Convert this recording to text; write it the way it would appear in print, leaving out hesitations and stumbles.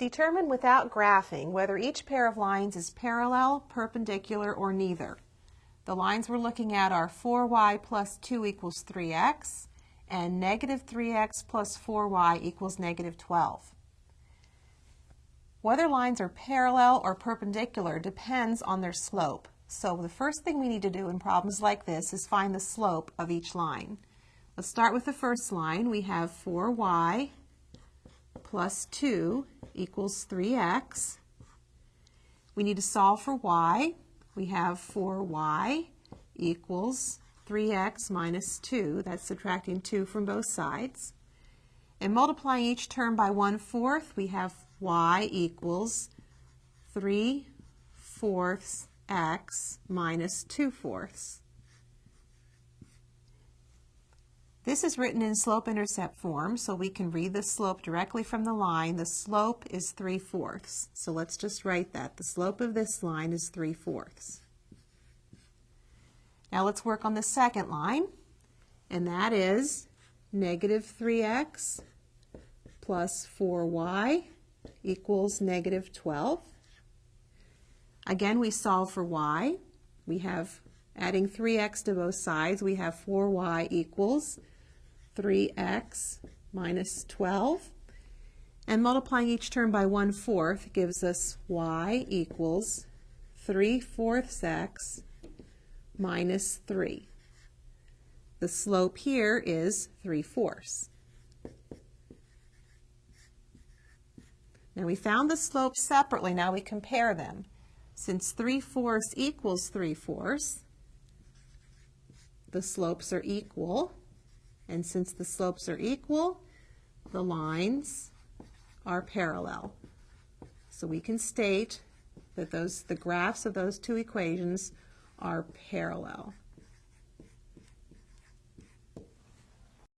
Determine without graphing whether each pair of lines is parallel, perpendicular, or neither. The lines we're looking at are 4y plus 2 equals 3x and negative 3x plus 4y equals negative 12. Whether lines are parallel or perpendicular depends on their slope. So the first thing we need to do in problems like this is find the slope of each line. Let's start with the first line. We have 4y plus 2 equals 3x. We need to solve for y. We have 4y equals 3x minus 2. That's subtracting 2 from both sides. And multiplying each term by 1/4, we have y equals 3/4 x minus 2/4. This is written in slope-intercept form, so we can read the slope directly from the line. The slope is 3/4. So let's just write that. The slope of this line is 3/4. Now let's work on the second line, and that is negative 3x plus 4y equals negative 12. Again, we solve for y. We have, adding 3x to both sides, we have 4y equals 3x minus 12. And multiplying each term by 1/4 gives us y equals 3/4 x minus 3. The slope here is 3/4. Now we found the slopes separately. Now we compare them. Since 3/4 equals 3/4, the slopes are equal. And since the slopes are equal, the lines are parallel. So we can state that the graphs of those two equations are parallel.